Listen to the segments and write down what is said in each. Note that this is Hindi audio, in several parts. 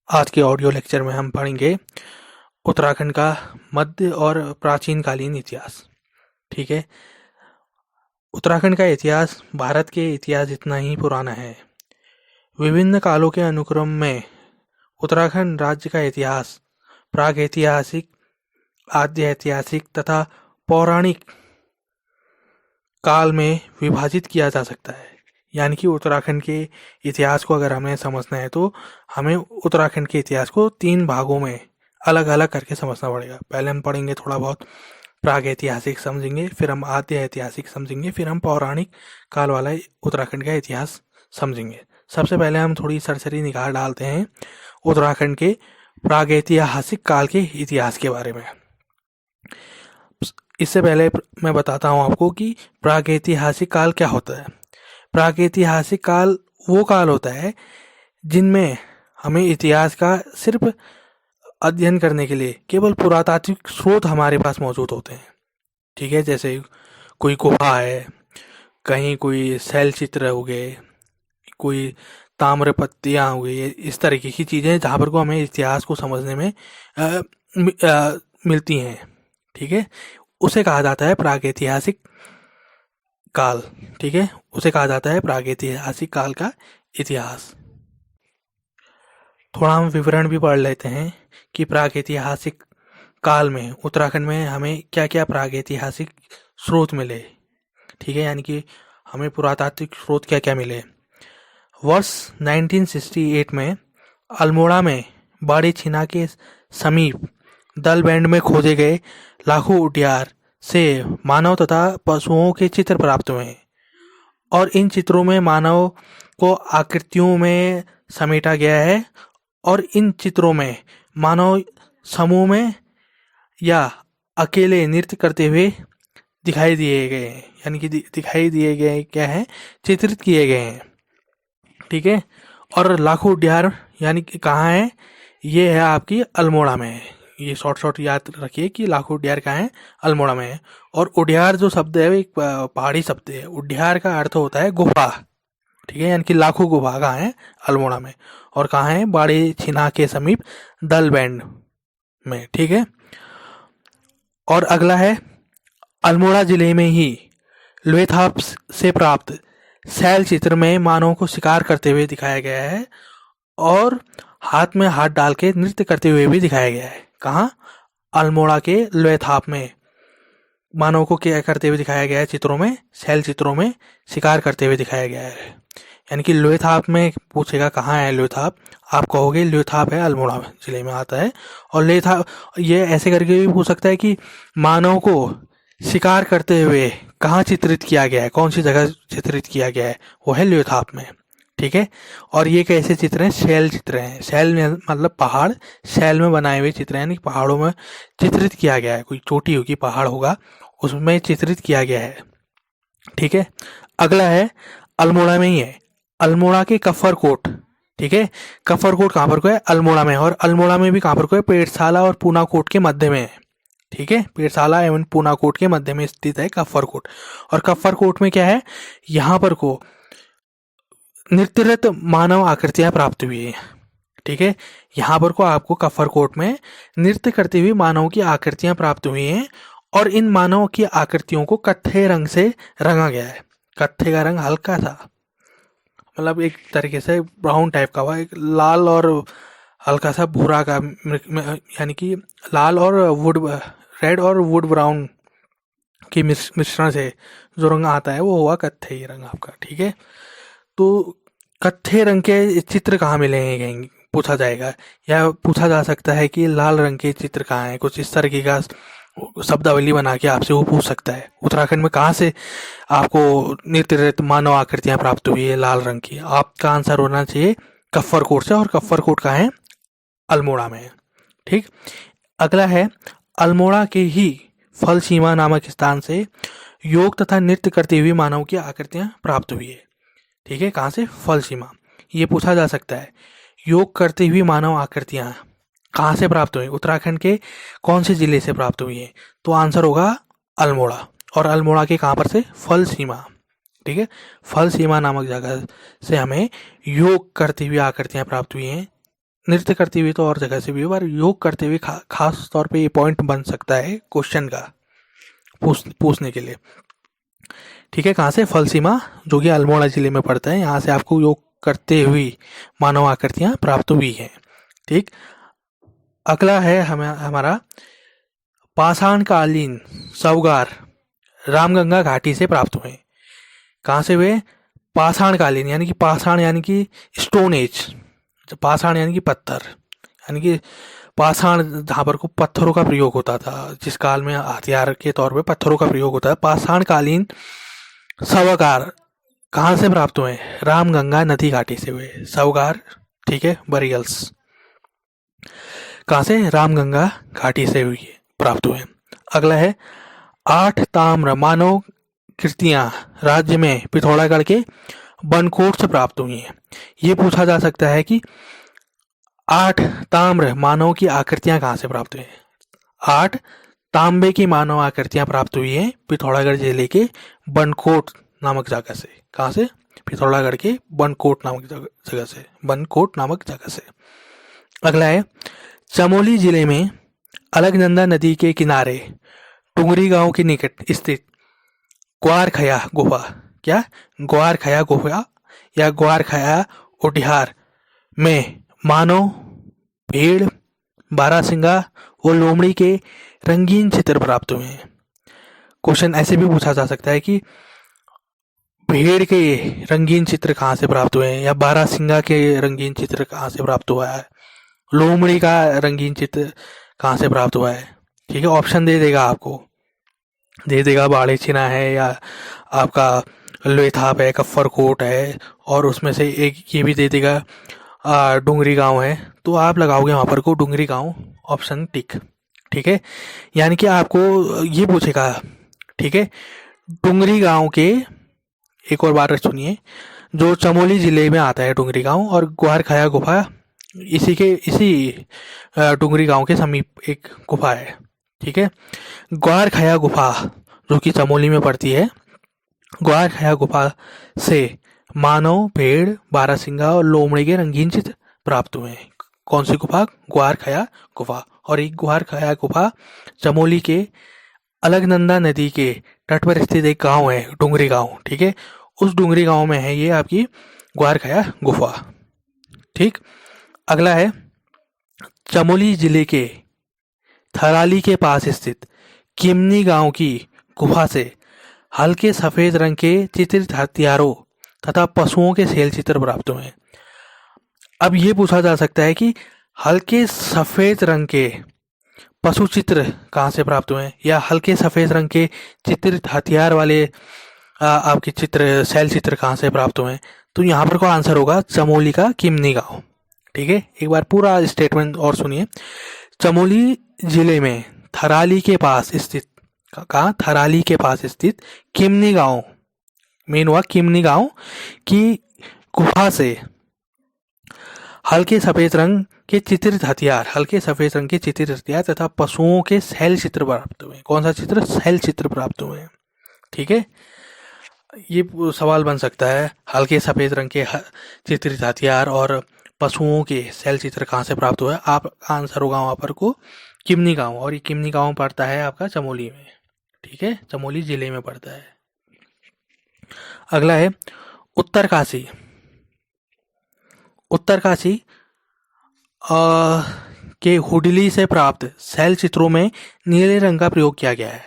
आज के ऑडियो लेक्चर में हम पढ़ेंगे उत्तराखंड का मध्य और प्राचीन कालीन इतिहास। ठीक है। उत्तराखंड का इतिहास भारत के इतिहास जितना ही पुराना है। विभिन्न कालों के अनुक्रम में उत्तराखंड राज्य का इतिहास प्रागैतिहासिक, आद्य ऐतिहासिक तथा पौराणिक काल में विभाजित किया जा सकता है। यानी कि उत्तराखंड के इतिहास को अगर हमें समझना है तो हमें उत्तराखंड के इतिहास को 3 भागों में अलग अलग करके समझना पड़ेगा। पहले हम पढ़ेंगे थोड़ा बहुत प्रागैतिहासिक समझेंगे, फिर हम आद्य ऐतिहासिक समझेंगे, फिर हम पौराणिक काल वाला उत्तराखंड का इतिहास समझेंगे। सबसे पहले हम थोड़ी सरसरी निगाह डालते हैं उत्तराखंड के प्रागैतिहासिक काल के इतिहास के बारे में। इससे पहले मैं बताता हूँ आपको कि प्रागैतिहासिक काल क्या होता है। प्रागैतिहासिक काल वो काल होता है जिनमें हमें इतिहास का सिर्फ अध्ययन करने के लिए केवल पुरातात्विक स्रोत हमारे पास मौजूद होते हैं। ठीक है, जैसे कोई गुफा है, कहीं कोई शैल चित्र हो गए, कोई ताम्र पत्तियाँ हो गई, इस तरीके की चीज़ें जहाँ पर को हमें इतिहास को समझने में मिलती हैं। ठीक है, उसे कहा जाता है प्रागैतिहासिक काल। ठीक है, उसे कहा जाता है प्रागैतिहासिक काल का इतिहास। थोड़ा हम विवरण भी पढ़ लेते हैं कि प्रागैतिहासिक काल में उत्तराखंड में हमें क्या क्या प्रागैतिहासिक स्रोत मिले। ठीक है, यानी कि हमें पुरातात्विक स्रोत क्या क्या मिले। वर्ष 1968 में अल्मोड़ा में बाड़ी छिना के समीप दल बैंड में खोजे गए लाखों उडियार से मानव तथा पशुओं के चित्र प्राप्त हुए और इन चित्रों में मानव को आकृतियों में समेटा गया है और इन चित्रों में मानव समूह में या अकेले नृत्य करते हुए दिखाई दिए गए हैं। यानी कि दिखाई दिए गए क्या है, चित्रित किए गए हैं। ठीक है, और लाखों उडियार यानी कि कहाँ है, ये है आपकी अल्मोड़ा में है। ये शॉर्ट याद रखिए कि लाखों उडियार कहाँ है, अल्मोड़ा में है। और उडियार जो शब्द है वो एक पहाड़ी शब्द है। उडियार का अर्थ होता है गुफा। ठीक है, यानी कि लाखों गुफा कहाँ है, अल्मोड़ा में। और कहाँ है, बाड़ी छिना के समीप दल बैंड में। ठीक है, और अगला है अल्मोड़ा जिले में ही लोथाप से प्राप्त शैल चित्र में मानव को शिकार करते हुए दिखाया गया है और हाथ में हाथ डाल के नृत्य करते हुए भी दिखाया गया है। कहाँ, अल्मोड़ा के लोथाप में मानव को क्या करते हुए दिखाया गया है, चित्रों में, शैल चित्रों में शिकार करते हुए दिखाया गया है। यानी कि लोथाप में पूछेगा कहाँ है लोथाप, आप कहोगे लोथाप है, अल्मोड़ा जिले में आता है। और लोथाप ये ऐसे करके भी पूछ सकता है कि मानव को शिकार करते हुए कहाँ चित्रित किया गया है, कौन सी जगह चित्रित किया गया है, वो है लोथाप में। ठीक है, और ये कैसे चित्र हैं, शैल चित्र हैं। शैल में मतलब पहाड़, शैल में बनाए हुए चित्र हैं, यानी पहाड़ों में चित्रित किया गया है। कोई चोटी होगी, पहाड़ होगा, उसमें चित्रित किया गया है। ठीक है, अगला है अल्मोड़ा में ही है, अल्मोड़ा के कफर कोट। ठीक है, कफर कोट कहाँ पर को है, अल्मोड़ा में। और अल्मोड़ा में भी कहाँ पर को है, पेड़शाला और पूना कोट के मध्य में है। ठीक है, पेड़शाला एवं पूना कोट के मध्य में स्थित है कफर कोट। और कफर कोट में क्या है, यहाँ पर को नृत्यरत मानव आकृतियां प्राप्त हुई है। ठीक है, यहाँ पर को आपको कफर कोट में नृत्य करते हुए मानव की आकृतियां प्राप्त हुई हैं और इन मानव की आकृतियों को कत्थे रंग से रंगा गया है। कत्थे का रंग हल्का सा, मतलब एक तरीके से ब्राउन टाइप का हुआ, एक लाल और हल्का सा भूरा का, यानी कि लाल और वुड रेड और वुड ब्राउन की मिश्रण से जो रंग आता है वो हुआ कत्थई रंग आपका। ठीक है, तो कत्थे रंग के चित्र कहाँ मिलेंगे पूछा जाएगा, या पूछा जा सकता है कि लाल रंग के चित्र कहाँ हैं। कुछ इस तरीके का शब्दावली बना के आपसे वो पूछ सकता है, उत्तराखंड में कहाँ से आपको नृत्य मानव आकृतियां प्राप्त हुई है लाल रंग की। आपका आंसर होना चाहिए कफर कोट से, और कफर कोट कहाँ है, अल्मोड़ा में है। ठीक, अगला है अल्मोड़ा के ही फल सीमा नामक स्थान से योग तथा नृत्य करते हुए मानव की आकृतियां प्राप्त हुई है। ठीक है, कहाँ से, फल सीमा। ये पूछा जा सकता है योग करते हुए मानव आकृतियां कहाँ से प्राप्त हुई, उत्तराखंड के कौन से जिले से प्राप्त हुई है, तो आंसर होगा अल्मोड़ा। और अल्मोड़ा के कहाँ पर से, फल सीमा। ठीक है, फल सीमा नामक जगह से हमें योग करती हुई आकृतियां प्राप्त हुई हैं, नृत्य करती हुई तो और जगह से भी है, पर योग करते हुए खास तौर पे ये पॉइंट बन सकता है क्वेश्चन का पूछने के लिए। ठीक है, कहाँ से? फलसीमा, जो कि अल्मोड़ा जिले में पड़ता है, यहाँ से आपको योग करते हुए मानव आकृतियां प्राप्त हुई हैं। ठीक, अगला है हमारा पाषाणकालीन शवगार रामगंगा घाटी से प्राप्त हुए। कहाँ से हुए? पाषाणकालीन यानी कि पाषाण यानी कि स्टोन एज, पाषाण यानी कि पत्थर, यानी कि पाषाण जहाँ पर को पत्थरों का प्रयोग होता था, जिस काल में हथियार के तौर पे पत्थरों का प्रयोग होता है। पाषाणकालीन शवगार कहाँ से प्राप्त हुए? रामगंगा नदी घाटी से हुए शवगार। ठीक है, बरियल्स कहाँ से? रामगंगा घाटी से हुई प्राप्त हुए। अगला है 8 ताम्र मानव कृतियां राज्य में पिथौरागढ़ के बनकोट से प्राप्त हुई हैं। ये पूछा जा सकता है कि 8 ताम्र मानव की आकृतियां कहाँ से प्राप्त हुई हैं? 8 तांबे की मानव आकृतियां प्राप्त हुई हैं पिथौरागढ़ जिले के बनकोट नामक जगह से। कहाँ से? पिथौरागढ़ के बनकोट नामक जगह से, बनकोट नामक जगह से। अगला है चमोली जिले में अलकनंदा नदी के किनारे टुंगरी गांव के निकट स्थित ग्वारखया गुफा, क्या? ग्वारखया गुफा या ग्वारखया उटिहार में मानव, भेड़, बारहसिंगा और लोमड़ी के रंगीन चित्र प्राप्त हुए हैं। क्वेश्चन ऐसे भी पूछा जा सकता है कि भेड़ के रंगीन चित्र कहाँ से प्राप्त हुए हैं, या बारहसिंगा के रंगीन चित्र कहाँ से प्राप्त हुआ है, लोमड़ी का रंगीन चित्र कहाँ से प्राप्त हुआ है। ठीक है, ऑप्शन दे देगा आपको, दे देगा बाड़े चिना है, या आपका लोथाप है, कफ्फर कोट है, और उसमें से एक ये भी दे देगा डुंगरी गांव है। तो आप लगाओगे वहाँ पर को डुंगरी गांव, ऑप्शन टिक। ठीक है, यानी कि आपको ये पूछेगा। ठीक है, डुंगरी गांव के, एक और बार सुनिए, जो चमोली जिले में आता है डुंगरी गांव, और ग्वारखया गुफा इसी डुंगरी गांव के समीप एक गुफा है। ठीक है, ग्वारखया गुफा जो कि चमोली में पड़ती है, ग्वारखया गुफा से मानव, भेड़, बारहसिंगा और लोमड़ी के रंगीन चित्र प्राप्त हुए हैं। कौन सी गुफा? ग्वारखया गुफा। और एक ग्वारखया गुफा चमोली के अलकनंदा नदी के तट पर स्थित एक गांव है, डुंगरी गांव। ठीक है, उस डुंगरी गांव में है ये आपकी ग्वारखया गुफा। ठीक, अगला है चमोली जिले के थराली के पास स्थित किमनी गांव की गुफा से हल्के सफेद रंग के चित्रित हथियारों तथा पशुओं के शैल चित्र प्राप्त हुए हैं। अब ये पूछा जा सकता है कि हल्के सफेद रंग के पशु चित्र कहाँ से प्राप्त हुए हैं, या हल्के सफेद रंग के चित्रित हथियार वाले आपके चित्र, शैल चित्र कहाँ से प्राप्त हुए हैं। तो यहाँ पर को आंसर होगा चमोली का किमनी गांव। ठीक है, एक बार पूरा स्टेटमेंट और सुनिए। चमोली जिले में थराली के पास स्थित, कहाँ? थराली के पास स्थित किमनी गांव, मेन हुआ किमनी गांव की गुफा से हल्के सफेद रंग के चित्रित हथियार तथा पशुओं के शैल चित्र प्राप्त हुए। कौन सा चित्र? शैल चित्र प्राप्त हुए। ठीक है, ये सवाल बन सकता है, हल्के सफेद रंग के चित्रित हथियार और पशुओं के शैल चित्र कहाँ से प्राप्त हुआ है। आप आंसर होगा वहाँ पर को किमनी गांव, और ये किमनी गांव पड़ता है आपका चमोली में। ठीक है, चमोली जिले में पड़ता है। अगला है उत्तरकाशी। उत्तरकाशी के हुडली से प्राप्त शैल चित्रों में नीले रंग का प्रयोग किया गया है।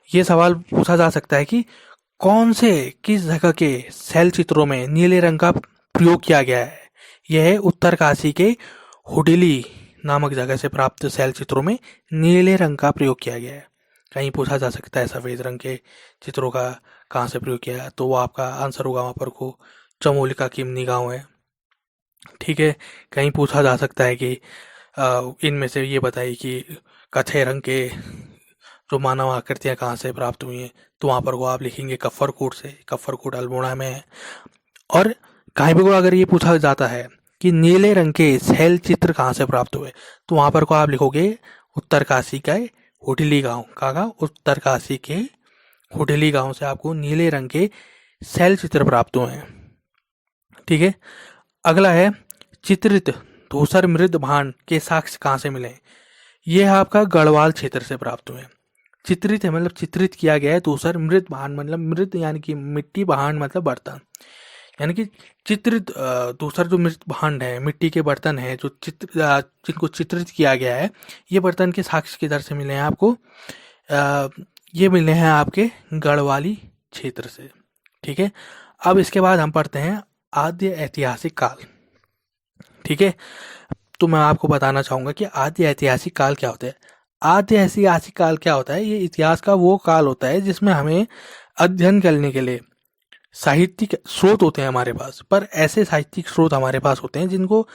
ये सवाल पूछा जा सकता है कि किस जगह के शैल चित्रों में नीले रंग का प्रयोग किया गया है। यह है उत्तरकाशी के हुडली नामक जगह से प्राप्त शैल चित्रों में नीले रंग का प्रयोग किया गया है। कहीं पूछा जा सकता है सफ़ेद रंग के चित्रों का कहाँ से प्रयोग किया है, तो वो आपका आंसर होगा वहाँ पर को चमोली का किमनी गांव है। ठीक है, कहीं पूछा जा सकता है कि इनमें से ये बताइए कि कत्थे रंग के जो मानव आकृतियाँ कहाँ से प्राप्त हुई हैं, तो वहाँ पर को आप लिखेंगे कफ्फरकोट से। कफ्फरकोट अल्मोड़ा में है। और कहीं भी को अगर ये पूछा जाता है कि नीले रंग के शैल चित्र कहाँ से प्राप्त हुए, तो वहाँ पर को आप लिखोगे उत्तरकाशी का हुडली गांव। कहाँ? उत्तरकाशी के हुडली गांव से आपको नीले रंग के शैल चित्र प्राप्त हुए हैं। ठीक है, अगला है चित्रित धूसर मृद भांड के साक्ष्य कहाँ से मिले? ये आपका गढ़वाल क्षेत्र से प्राप्त हुए। चित्रित है मतलब चित्रित किया गया है। धूसर मृद भांड मतलब मृद यानी कि मिट्टी, भांड मतलब बर्तन, यानी कि चित्रित दूसरा जो मृत भांड है, मिट्टी के बर्तन है जो जिनको चित्रित किया गया है, ये बर्तन के साक्ष्य किधर से मिले हैं आपको? ये मिले हैं आपके गढ़वाली क्षेत्र से। ठीक है, अब इसके बाद हम पढ़ते हैं आद्य ऐतिहासिक काल। ठीक है, तो मैं आपको बताना चाहूँगा कि आद्य ऐतिहासिक काल क्या होता है। आद्य ऐतिहासिक काल क्या होता है? ये इतिहास का वो काल होता है जिसमें हमें अध्ययन करने के लिए साहित्यिक स्रोत होते हैं हमारे पास, पर ऐसे साहित्यिक स्रोत हमारे पास होते हैं जिनको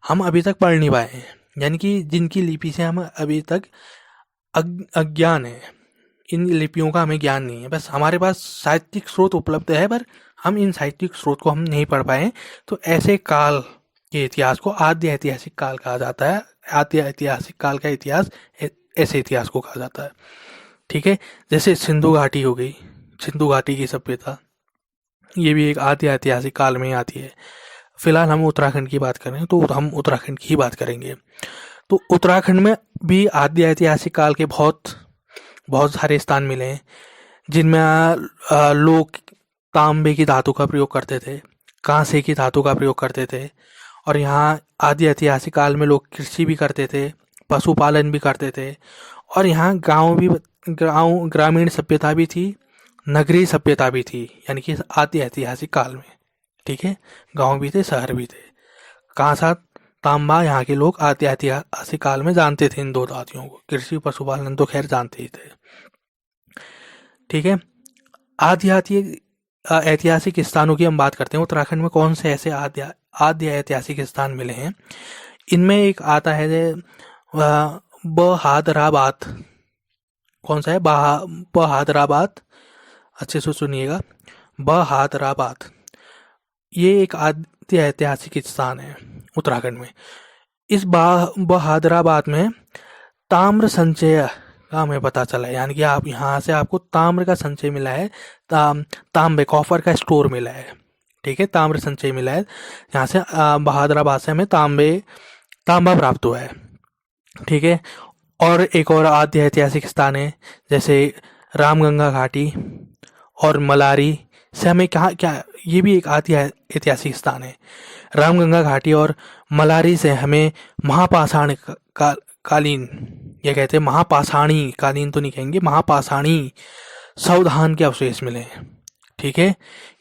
हम अभी तक पढ़ नहीं पाए हैं, यानी कि जिनकी लिपि से हम अभी तक अज्ञान है, इन लिपियों का हमें ज्ञान नहीं है। बस हमारे पास साहित्यिक स्रोत उपलब्ध है पर हम इन साहित्यिक स्रोत को हम नहीं पढ़ पाए। तो ऐसे काल के इतिहास को आद्य ऐतिहासिक काल कहा जाता है। आद्य ऐतिहासिक काल का इतिहास ऐसे इतिहास को कहा जाता है। ठीक है, जैसे सिंधु घाटी हो गई, सिंधु घाटी की सभ्यता, ये भी एक आद्य ऐतिहासिक काल में ही आती है। फिलहाल हम उत्तराखंड की बात करें तो हम उत्तराखंड की ही बात करेंगे। तो उत्तराखंड में भी आद्य ऐतिहासिक काल के बहुत सारे स्थान मिले हैं जिनमें लोग तांबे की धातु का प्रयोग करते थे, कांसे की धातु का प्रयोग करते थे, और यहाँ आद्य ऐतिहासिक काल में लोग कृषि भी करते थे, पशुपालन भी करते थे, और यहाँ ग्रामीण सभ्यता भी थी, नगरीय सभ्यता भी थी, यानी कि आद्य ऐतिहासिक काल में। ठीक है, गांव भी थे, शहर भी थे। कांसा, तांबा यहाँ के लोग आद्य ऐतिहासिक काल में जानते थे इन दो धातुओं को। कृषि पशुपालन तो खैर जानते ही थे। ठीक है, आद्य ऐतिहासिक स्थानों की हम बात करते हैं। उत्तराखंड में कौन से ऐसे आद्य ऐतिहासिक स्थान मिले हैं? इनमें एक आता है बहादराबाद। कौन सा है? बहादराबाद, अच्छे से सुनिएगा, बहादराबाद। ये एक आद्य ऐतिहासिक स्थान है उत्तराखंड में। इस बहादराबाद में ताम्र संचय का हमें पता चला है, यानी कि आप यहाँ से आपको ताम्र का संचय मिला है, तांबे कॉपर का स्टोर मिला है। ठीक है, ताम्र संचय मिला है यहाँ से, बहादराबाद से हमें तांबा प्राप्त हुआ है। ठीक है, और एक और आद्य ऐतिहासिक स्थान है जैसे रामगंगा घाटी और मलारी से हमें क्या ये भी एक आद्य ऐतिहासिक स्थान है। रामगंगा घाटी और मलारी से हमें महापाषाण कालीन, ये कहते हैं महापाषाणी कालीन तो नहीं कहेंगे, महापाषाणी सावधान के अवशेष मिले हैं। ठीक है,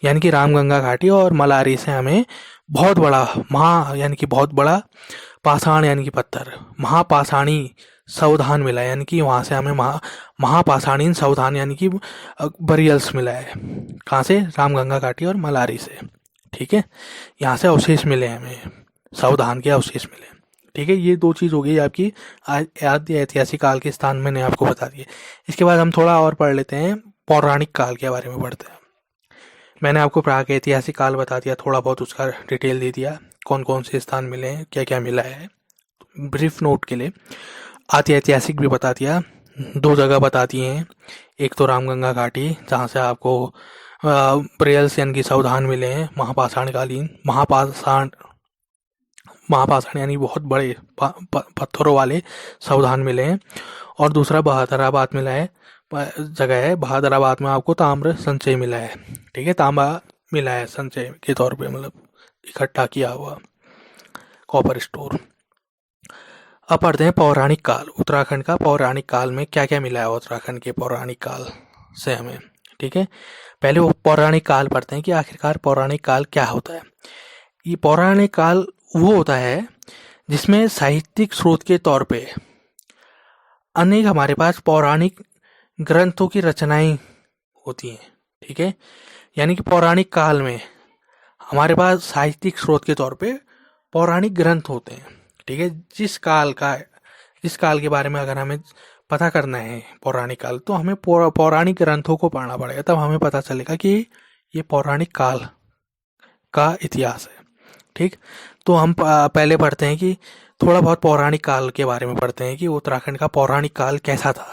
यानी कि रामगंगा घाटी और मलारी से हमें बहुत बड़ा यानी कि बहुत बड़ा पाषाण यानी कि पत्थर, महापाषाणी सावधान मिला है, यानी कि वहाँ से हमें महापाषाणीन सावधान यानी कि बरियल्स मिला है। कहाँ से? रामगंगा घाटी और मलारी से। ठीक है, यहाँ से अवशेष मिले हैं हमें, सावधान के अवशेष मिले। ठीक है, ये दो चीज़ हो गई आपकी आद्य ऐतिहासिक काल के स्थान मैंने आपको बता दिए। इसके बाद हम थोड़ा और पढ़ लेते हैं, पौराणिक काल के बारे में पढ़ते हैं। मैंने आपको प्रागैतिहासिक काल बता दिया, थोड़ा बहुत उसका डिटेल दे दिया, कौन कौन से स्थान मिले हैं, क्या क्या मिला है, ब्रीफ नोट के लिए। आद्य ऐतिहासिक भी बता दिया, दो जगह बता दिए हैं, एक तो रामगंगा घाटी जहाँ से आपको बरियल्स यानी कि सावधान मिले हैं, महापाषाण कालीन, महापाषाण यानी बहुत बड़े पत्थरों वाले सावधान मिले हैं, और दूसरा बहादराबाद मिला है, जगह है बहादराबाद में आपको ताम्र संचय मिला है। ठीक है, तांबा मिला है संचय के तौर पे, मतलब इकट्ठा किया हुआ कॉपर स्टोर। अब पढ़ते हैं पौराणिक काल। उत्तराखंड का पौराणिक काल में क्या क्या मिला है उत्तराखंड के पौराणिक काल से हमें। ठीक है, पहले वो पौराणिक काल पढ़ते हैं कि आखिरकार पौराणिक काल क्या होता है। ये पौराणिक काल वो होता है जिसमें साहित्यिक स्रोत के तौर पे अनेक हमारे पास पौराणिक ग्रंथों की रचनाएं होती हैं। ठीक है, यानी कि पौराणिक काल में हमारे पास साहित्यिक स्रोत के तौर पे पौराणिक ग्रंथ होते हैं। ठीक है, जिस काल के बारे में अगर हमें पता करना है पौराणिक काल, तो हमें पौराणिक ग्रंथों को पढ़ना पड़ेगा, तब हमें पता चलेगा कि ये पौराणिक काल का इतिहास है। ठीक, तो हम पहले पढ़ते हैं कि थोड़ा बहुत पौराणिक काल के बारे में पढ़ते हैं कि उत्तराखंड का पौराणिक काल कैसा था।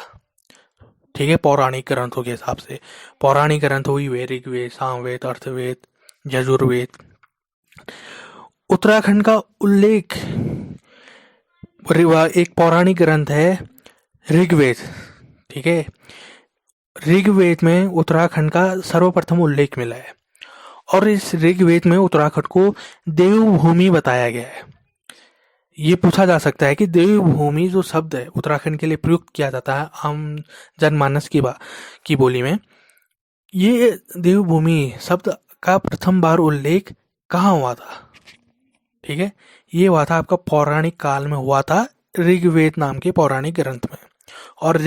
ठीक है, पौराणिक ग्रंथों के हिसाब से पौराणिक ग्रंथ हुई ऋग्वेद, सामवेद, अर्थवेद, यजुर्वेद। उत्तराखंड का उल्लेख एक पौराणिक ग्रंथ है ऋग्वेद। ठीक है, ऋग्वेद में उत्तराखंड का सर्वप्रथम उल्लेख मिला है और इस ऋग्वेद में उत्तराखंड को देवभूमि बताया गया है। ये पूछा जा सकता है कि देवभूमि जो शब्द है उत्तराखंड के लिए प्रयुक्त किया जाता है आम जनमानस की बोली में, ये देवभूमि शब्द का प्रथम बार उल्लेख कहाँ हुआ था? ठीक है, ये हुआ था आपका पौराणिक काल में हुआ था, ऋग्वेद नाम के पौराणिक ग्रंथ में। और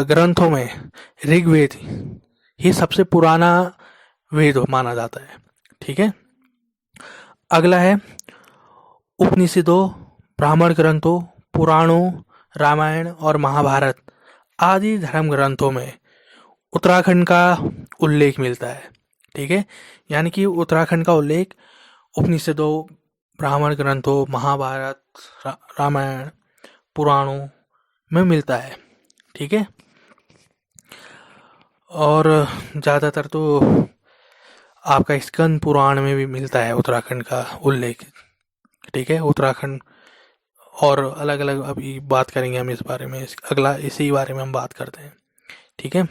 ग्रंथों में ऋग्वेद ही सबसे पुराना वेद माना जाता है। ठीक है, अगला है उपनिषदों, ब्राह्मण ग्रंथों, पुराणों, रामायण और महाभारत आदि धर्म ग्रंथों में उत्तराखंड का उल्लेख मिलता है। ठीक है, यानी कि उत्तराखंड का उल्लेख उपनिषदों, ब्राह्मण ग्रंथों, महाभारत, रामायण, पुराणों में मिलता है। ठीक है, और ज़्यादातर तो आपका स्कंद पुराण में भी मिलता है उत्तराखंड का उल्लेख। ठीक है, उत्तराखंड और अलग अलग अभी बात करेंगे हम इस बारे में, अगला इसी बारे में हम बात करते हैं। ठीक है,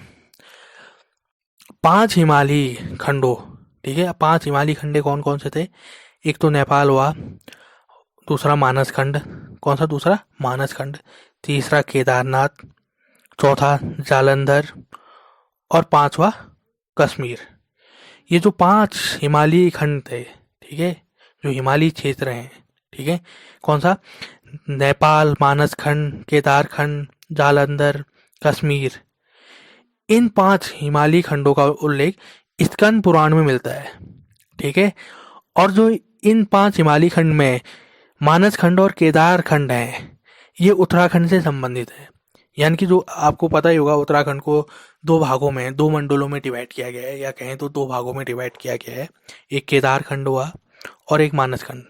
5 हिमालयी खंडों, ठीक है, 5 हिमालयी खंडे कौन कौन से थे? एक तो नेपाल हुआ, दूसरा मानस खंड, कौन सा दूसरा? मानस खंड, तीसरा केदारनाथ, चौथा जालंधर और 5वां कश्मीर। ये जो 5 हिमालयी खंड थे, ठीक है, जो हिमालयी क्षेत्र हैं, ठीक है, कौन सा? नेपाल, मानस खंड, केदार खंड, जालंधर, कश्मीर, इन 5 हिमालयी खंडों का उल्लेख स्कंद पुराण में मिलता है। ठीक है, और जो इन 5 हिमालयी खंड में मानस खंड और केदार खंड हैं, ये उत्तराखंड से संबंधित है। यानी कि जो आपको पता ही होगा, उत्तराखंड को 2 भागों में, 2 मंडलों में डिवाइड किया गया है, या कहें तो 2 भागों में डिवाइड किया गया है। एक केदार खंड हुआ और एक मानस खंड।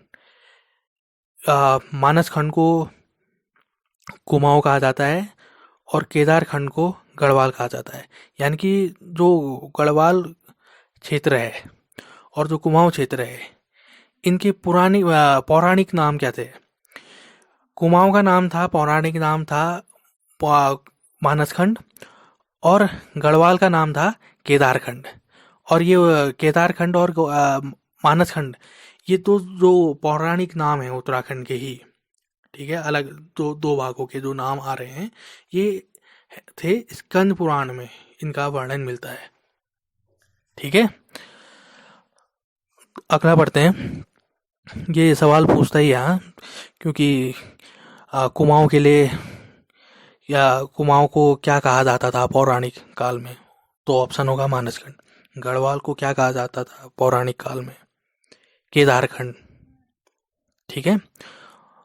मानस खंड को कुमाऊं कहा जाता है और केदार खंड को गढ़वाल कहा जाता है। यानी कि जो गढ़वाल क्षेत्र है और जो कुमाऊं क्षेत्र है, इनके पौराणिक नाम क्या थे? कुमाऊं का नाम था, पौराणिक नाम था मानस खंड, और गढ़वाल का नाम था केदार खंड। और ये केदार खंड और मानस खंड, ये तो जो पौराणिक नाम है उत्तराखंड के ही, ठीक है, अलग 2 भागों के जो नाम आ रहे हैं, ये थे स्कंद पुराण में, इनका वर्णन मिलता है। ठीक है, अगला पढ़ते हैं। ये सवाल पूछता ही यहाँ, क्योंकि कुमाऊं के लिए, या कुमाऊं को क्या कहा जाता था पौराणिक काल में? तो ऑप्शन होगा मानस खंड। गढ़वाल को क्या कहा जाता था पौराणिक काल में? केदार खंड। ठीक है,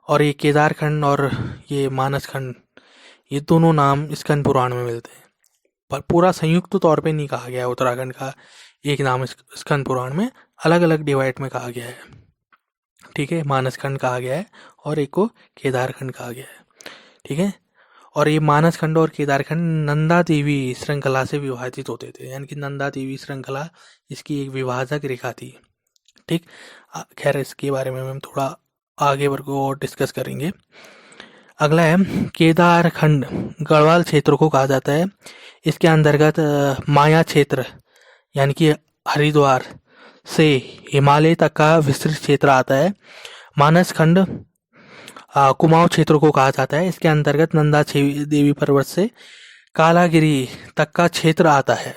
और ये केदार खंड और ये मानस खंड, ये दोनों नाम स्कंद पुराण में मिलते हैं, पर पूरा संयुक्त तौर पे नहीं कहा गया है उत्तराखंड का। एक नाम स्कंद पुराण में अलग अलग डिवाइड में कहा गया है। ठीक है, मानस खंड कहा गया है और एक को केदार खंड कहा गया है। ठीक है, और ये मानस खंड और केदार खंड नंदा देवी श्रृंखला से विभाजित होते थे, यानी कि नंदा देवी श्रृंखला इसकी एक विभाजक रेखा थी। ठीक, खैर इसके बारे में हम थोड़ा आगे वर्ग और डिस्कस करेंगे। अगला है केदार खंड, गढ़वाल क्षेत्र को कहा जाता है। इसके अंतर्गत माया क्षेत्र, यानी कि हरिद्वार से हिमालय तक का विस्तृत क्षेत्र आता है। मानस खंड कुमाऊं क्षेत्र को कहा जाता है। इसके अंतर्गत नंदा देवी पर्वत से कालागिरी तक का क्षेत्र आता है।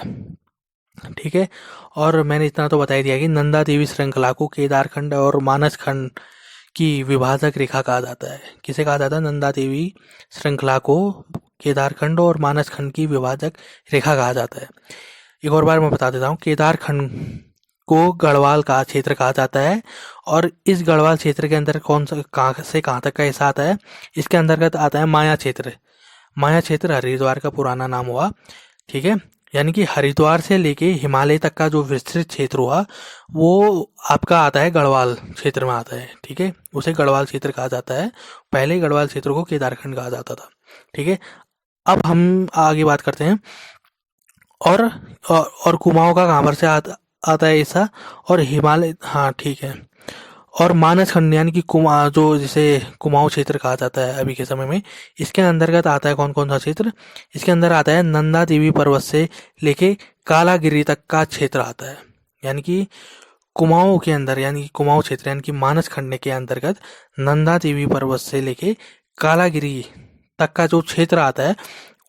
ठीक है, और मैंने इतना तो बता ही दिया कि नंदा देवी श्रृंखला को केदार खंड और मानस खंड की विभाजक रेखा कहा जाता है। किसे कहा जाता है? नंदा देवी श्रृंखला को केदार खंड और मानस खंड की विभाजक रेखा कहा जाता है। एक और बार मैं बता देता हूँ, केदार खंड को गढ़वाल का क्षेत्र कहा जाता है, और इस गढ़वाल क्षेत्र के अंदर कौन सा, कहाँ से कहाँ तक का हिस्सा आता है? इसके अंतर्गत आता है माया क्षेत्र। माया क्षेत्र हरिद्वार का पुराना नाम हुआ। ठीक है, यानी कि हरिद्वार से लेके हिमालय तक का जो विस्तृत क्षेत्र हुआ, वो आपका आता है गढ़वाल क्षेत्र में आता है। ठीक है, उसे गढ़वाल क्षेत्र कहा जाता है। पहले गढ़वाल क्षेत्र को केदारखंड कहा जाता था। ठीक है, अब हम आगे बात करते हैं। और कुमाऊं का कहाँ पर से आता है ऐसा? और हिमालय, हाँ ठीक है, और मानस खंड यानी कि जो जिसे कुमाऊं क्षेत्र कहा जाता है अभी के समय में, इसके अंतर्गत आता है कौन कौन सा क्षेत्र? इसके अंदर आता है नंदा देवी पर्वत से लेके कालागिरी तक का क्षेत्र आता है। यानी कि कुमाऊं के अंदर, यानी कि कुमाऊं क्षेत्र यानी कि मानस खंड के अंतर्गत नंदा देवी पर्वत से लेके कालागिरी तक का जो क्षेत्र आता है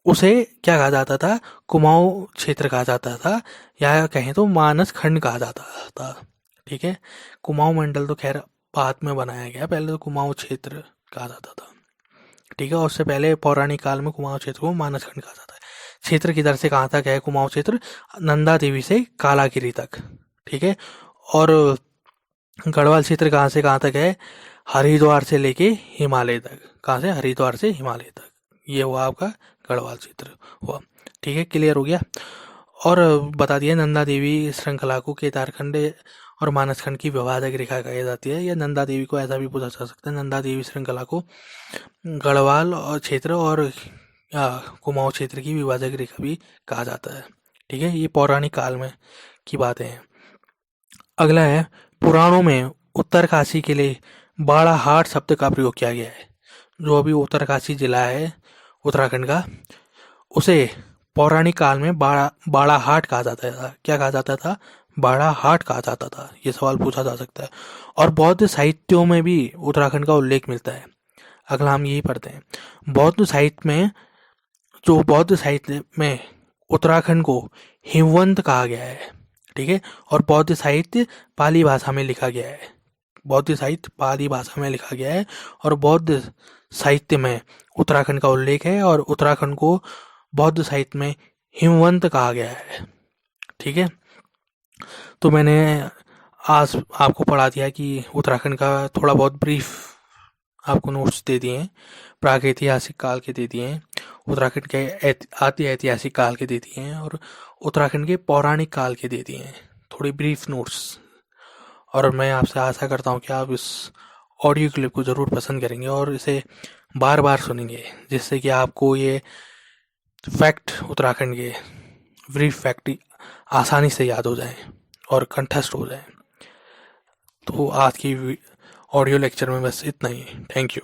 उसे क्या कहा जाता था? कुमाऊं क्षेत्र कहा जाता था, या कहें तो मानस खंड कहा जाता था। ठीक है, कुमाऊं मंडल तो खैर बाद में बनाया गया, पहले तो कुमाऊं क्षेत्र कहा जाता था। ठीक है, और उससे पहले पौराणिक काल में कुमाऊं क्षेत्र को मानस खंड कहा जाता है। क्षेत्र किधर से कहाँ तक है कुमाऊं क्षेत्र? नंदा देवी से कालागिरी तक। ठीक है, और गढ़वाल क्षेत्र कहाँ से कहाँ तक है? हरिद्वार से लेके हिमालय तक। कहाँ से? हरिद्वार से हिमालय तक। ये हुआ आपका गढ़वाल क्षेत्र हुआ। ठीक है, क्लियर हो गया। और बता दिया नंदा देवी श्रृंखला को केदारखंड और मानसखंड की विभाजक रेखा कही जाती है, या नंदा देवी को ऐसा भी पूछा जा सकता है, नंदा देवी श्रृंखला को गढ़वाल और क्षेत्र और कुमाऊं क्षेत्र की विभाजक रेखा भी कहा जाता है। ठीक है, ये पौराणिक काल में की बातें हैं। अगला है, पुराणों में उत्तरकाशी के लिए बाड़ाहाट शब्द का प्रयोग किया गया है। जो अभी उत्तरकाशी जिला है उत्तराखंड का, उसे पौराणिक काल में बाड़ाहाट कहा जाता था। क्या कहा जाता था? बाड़ाहाट कहा जाता था। ये सवाल पूछा जा सकता है। और बौद्ध साहित्यों में भी उत्तराखंड का उल्लेख मिलता है। अगला हम यही पढ़ते हैं, बौद्ध साहित्य में उत्तराखंड को हिमवंत कहा गया है। ठीक है, और बौद्ध साहित्य पाली भाषा में लिखा गया है। बौद्ध साहित्य पाली भाषा में लिखा गया है, और बौद्ध साहित्य में उत्तराखंड का उल्लेख है, और उत्तराखंड को बौद्ध साहित्य में हिमवंत कहा गया है। ठीक है, तो मैंने आज आपको पढ़ा दिया कि उत्तराखंड का थोड़ा बहुत ब्रीफ आपको नोट्स दे दिए हैं, प्रागैतिहासिक काल के दे दिए हैं, उत्तराखंड के आदि ऐतिहासिक काल के दे दिए हैं, और उत्तराखंड के पौराणिक काल के दे दिए हैं, थोड़ी ब्रीफ नोट्स। और मैं आपसे आशा करता हूँ कि आप इस ऑडियो क्लिप को ज़रूर पसंद करेंगे और इसे बार बार सुनेंगे, जिससे कि आपको ये फैक्ट, उत्तराखंड के ब्रीफ फैक्ट आसानी से याद हो जाएं और कंठस्थ हो जाएं। तो आज की ऑडियो लेक्चर में बस इतना ही। Thank you.